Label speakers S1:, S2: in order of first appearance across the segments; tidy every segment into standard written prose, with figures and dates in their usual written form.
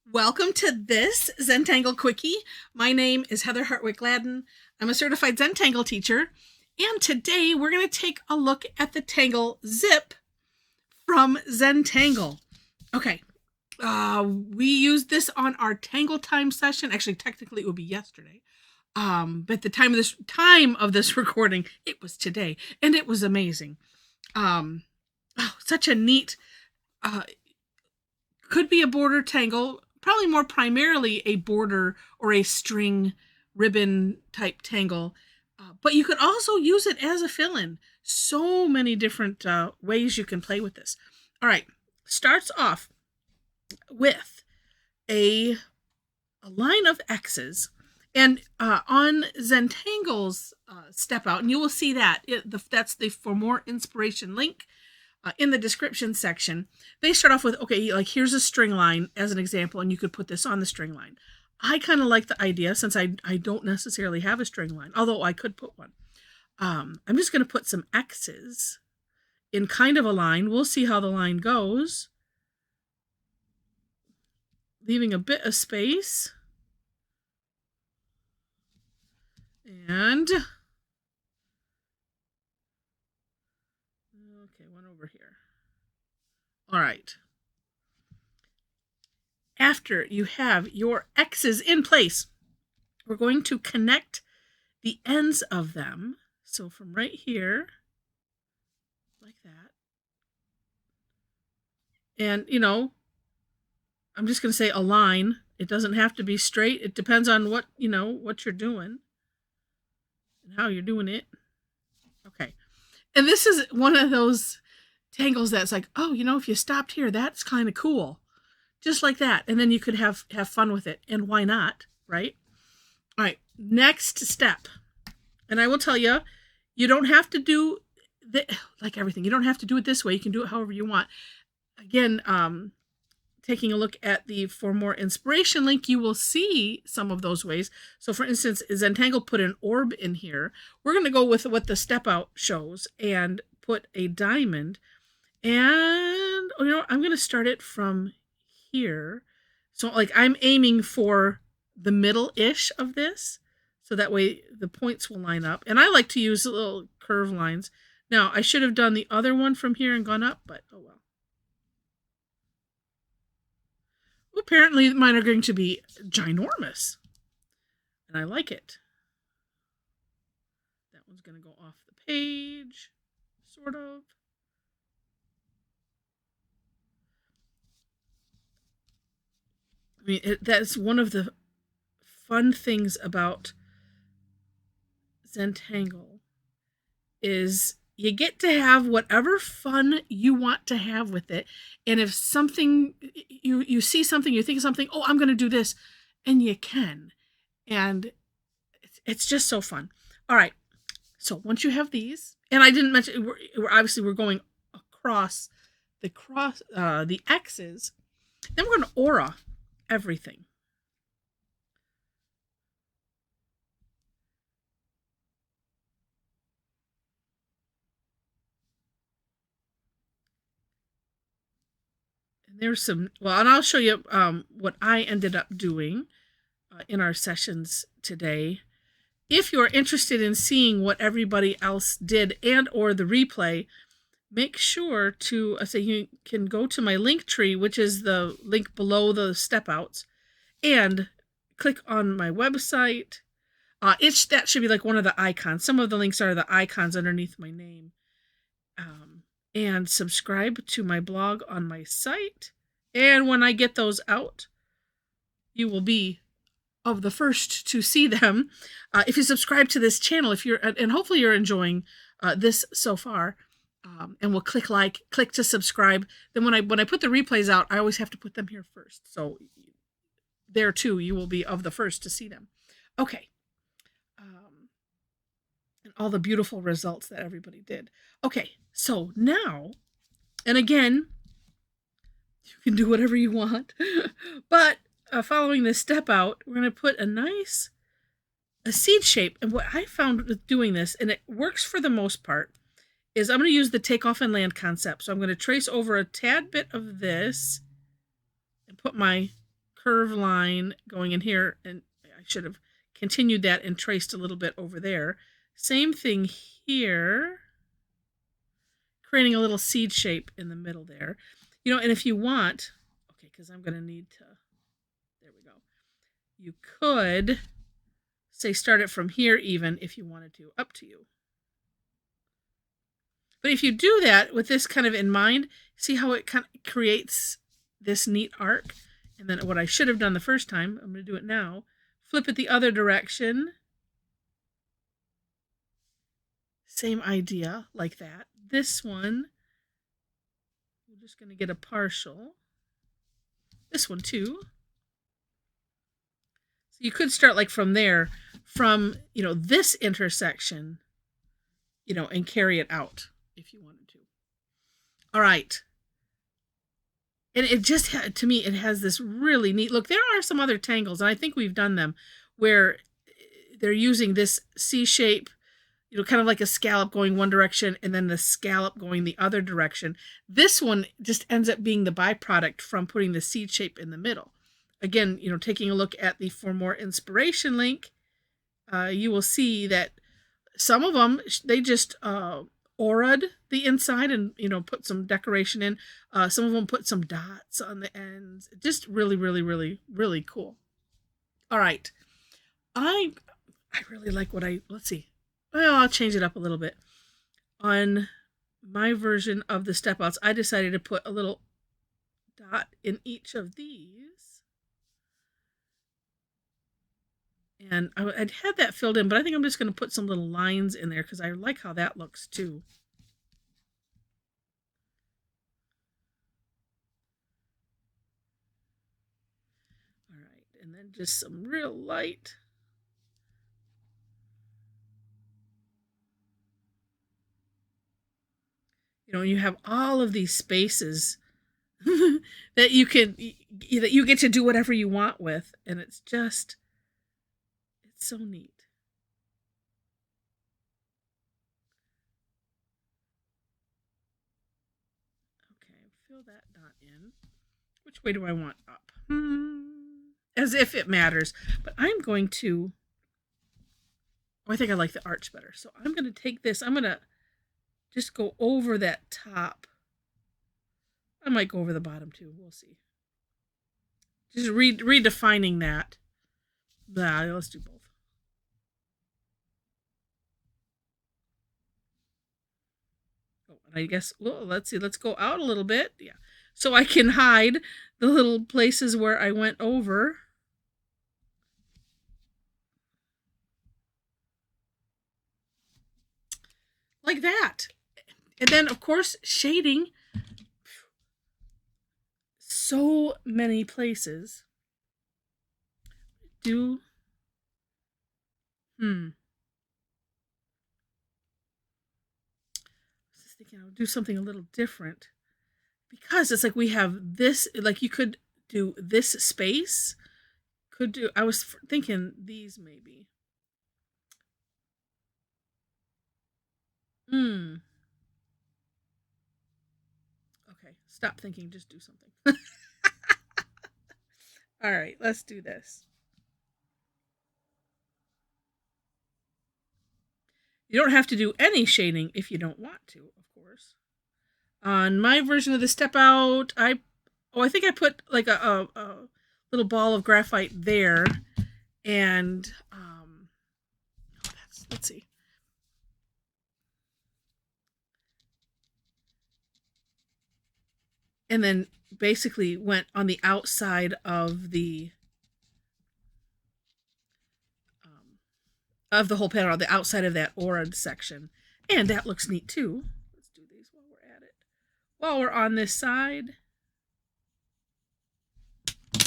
S1: Welcome to this Zentangle Quickie. My name is Heather Hartwick Gladden. I'm a certified Zentangle teacher, and today we're going to take a look at the Tangle Zip from Zentangle. Okay, we used this on our Tangle Time session. Actually, technically, it would be yesterday. But the time of this recording, it was today, and it was amazing. Such a neat. Could be a border tangle, probably more primarily a border or a string ribbon type tangle, but you could also use it as a fill-in. So many different ways you can play with this. All right, starts off with a line of X's, and on Zentangle's step out, and you will see that that's the For More Inspiration link. In the description section, they start off with, okay, like here's a string line as an example, and you could put this on the string line. I kind of like the idea since I don't necessarily have a string line, although I could put one. I'm just going to put some X's in kind of a line. We'll see how the line goes. Leaving a bit of space. And okay, one over here. All right. After you have your X's in place, we're going to connect the ends of them. So from right here, like that. And, you know, I'm just going to say a line. It doesn't have to be straight. It depends on what, what you're doing and how you're doing it. Okay. And this is one of those tangles that's like, oh, if you stopped here, that's kind of cool. Just like that. And then you could have fun with it. And why not, right? All right, next step. And I will tell you, you don't have to do like everything. You don't have to do it this way. You can do it however you want. Again, taking a look at the For More Inspiration link, you will see some of those ways. So for instance, Zentangle put an orb in here. We're going to go with what the step out shows and put a diamond. And, I'm going to start it from here. So like I'm aiming for the middle-ish of this. So that way the points will line up. And I like to use little curve lines. Now, I should have done the other one from here and gone up, but oh well. Apparently mine are going to be ginormous. And I like it. That one's going to go off the page, sort of. I mean, that's one of the fun things about Zentangle is you get to have whatever fun you want to have with it. And if something, you see something, you think of something, oh, I'm going to do this, and you can. And it's just so fun. All right. So once you have these, and I didn't mention, we're going across the X's, then we're going to aura everything. And there's some, well, and I'll show you what I ended up doing in our sessions today. If you're interested in seeing what everybody else did and or the replay, make sure to say you can go to my link tree, which is the link below the step outs, and click on my website. That should be like one of the icons. Some of the links are the icons underneath my name. And subscribe to my blog on my site. And when I get those out, you will be of the first to see them. If you subscribe to this channel, and hopefully you're enjoying this so far, and we'll click to subscribe. Then when I put the replays out, I always have to put them here first. So there too, you will be of the first to see them. Okay. And all the beautiful results that everybody did. Okay, so now, and again, you can do whatever you want, but following this step out, we're going to put a seed shape. And what I found with doing this, and it works for the most part, is I'm going to use the takeoff and land concept. So I'm going to trace over a tad bit of this and put my curve line going in here, and I should have continued that and traced a little bit over there. Same thing here, creating a little seed shape in the middle there. You know, and if you want, okay, because I'm going to need to, there we go. You could say start it from here even if you wanted to, up to you. But if you do that with this kind of in mind, see how it kind of creates this neat arc? And then what I should have done the first time, I'm going to do it now, flip it the other direction. Same idea, like that. This one, we're just going to get a partial. This one too. So you could start like from there, from, you know, this intersection, you know, and carry it out if you wanted to. All right. And it just, to me, it has this really neat look. There are some other tangles, and I think we've done them, where they're using this C shape, you know, kind of like a scallop going one direction and then the scallop going the other direction. This one just ends up being the byproduct from putting the seed shape in the middle. Again, you know, taking a look at the For More Inspiration link, you will see that some of them, they just aura'd the inside and, you know, put some decoration in. Some of them put some dots on the ends. Just really, really, really, really cool. All right. I really like what let's see. Well, I'll change it up a little bit. On my version of the step outs, I decided to put a little dot in each of these. And I'd had that filled in, but I think I'm just going to put some little lines in there because I like how that looks too. All right, and then just some real light. You know, you have all of these spaces that you can, that you get to do whatever you want with, and it's just, it's so neat. Okay, fill that dot in. Which way do I want up? As if it matters. But I'm going to, I think I like the arch better. So I'm going to take this, I'm going to just go over that top. I might go over the bottom too. We'll see. Just redefining that. Nah, let's do both. Oh, and I guess, well, let's see. Let's go out a little bit. Yeah. So I can hide the little places where I went over. Like that. And then, of course, shading. So many places. I was just thinking I would do something a little different. Because it's like we have this, like you could do this space. I was thinking these maybe. Okay, stop thinking, just do something. All right, let's do this. You don't have to do any shading if you don't want to, of course. On my version of the step out, I think I put like a little ball of graphite there, and let's see. And then basically went on the outside of the whole panel, the outside of that aura'd section. And that looks neat too. Let's do these while we're at it. While we're on this side. I'm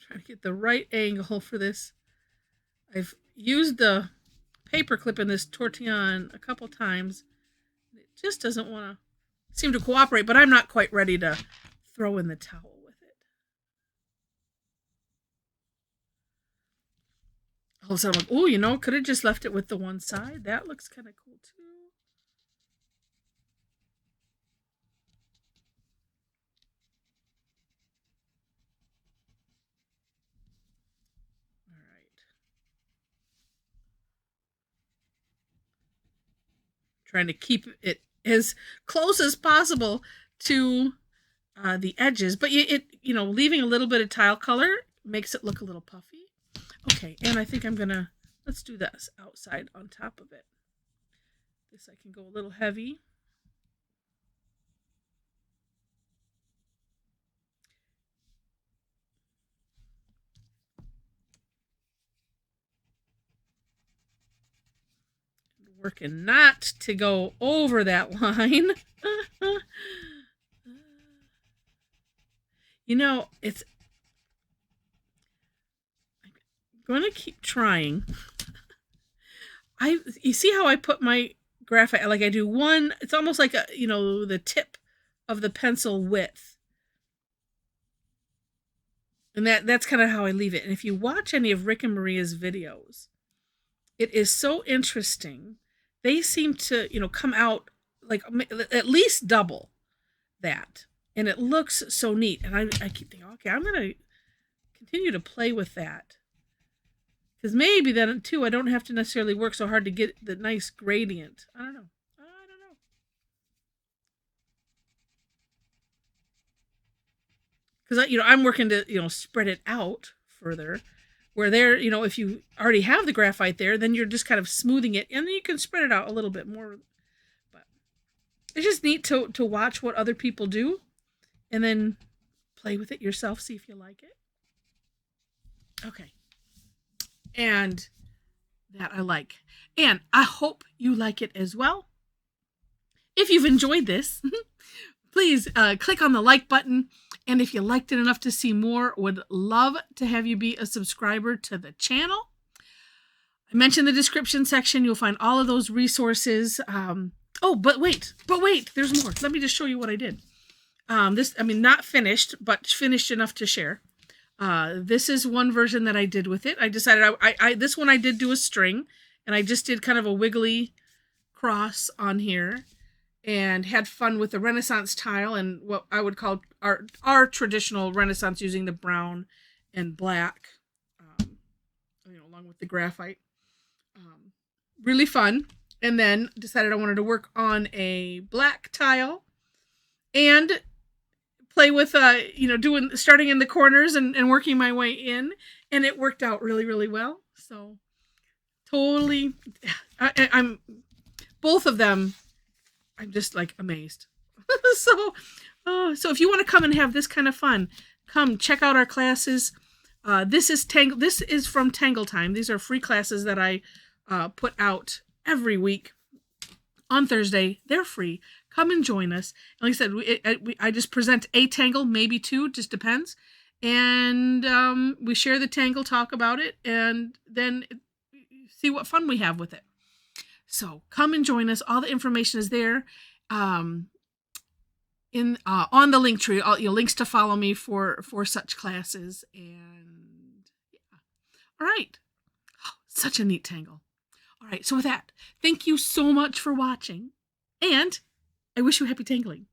S1: trying to get the right angle for this. I've used the paper clip in this Tortillion a couple times. It just doesn't want to seem to cooperate, but I'm not quite ready to throw in the towel with it. All of a sudden I'm like, oh, you know, could have just left it with the one side. That looks kind of cool too. trying to keep it as close as possible to the edges, but leaving a little bit of tile color makes it look a little puffy. Okay, and I think let's do this outside on top of it. This I can go a little heavy. Working not to go over that line. I'm going to keep trying. You see how I put my graphite, like I do one, it's almost like the tip of the pencil width. And that's kind of how I leave it. And if you watch any of Rick and Maria's videos, it is so interesting. They seem to, come out like at least double that. And it looks so neat. And I keep thinking, okay, I'm going to continue to play with that. Because maybe then, too, I don't have to necessarily work so hard to get the nice gradient. I don't know. Because, I'm working to, spread it out further. Where there, if you already have the graphite there, then you're just kind of smoothing it. And then you can spread it out a little bit more. But it's just neat to watch what other people do. And then play with it yourself. See if you like it. Okay. And that I like. And I hope you like it as well. If you've enjoyed this, please click on the like button. And if you liked it enough to see more, would love to have you be a subscriber to the channel. I mentioned the description section. You'll find all of those resources. But wait, there's more. Let me just show you what I did. Not finished, but finished enough to share. This is one version that I did with it. I decided this one I did do a string, and I just did kind of a wiggly cross on here and had fun with the Renaissance tile and what I would call our traditional Renaissance using the brown and black, along with the graphite. Really fun. And then decided I wanted to work on a black tile and play with starting in the corners and working my way in, and it worked out really, really well. So totally, I'm both of them. I'm just like amazed. So if you want to come and have this kind of fun, come check out our classes. This is from Tangle Time. These are free classes that I put out every week on Thursday. They're free. Come and join us. And like I said, I just present a tangle, maybe two, just depends. And we share the tangle, talk about it, and then see what fun we have with it. So come and join us. All the information is there on the link tree. Links to follow me for such classes. And yeah. All right. Such a neat tangle. All right. So with that, thank you so much for watching. And I wish you happy tangling.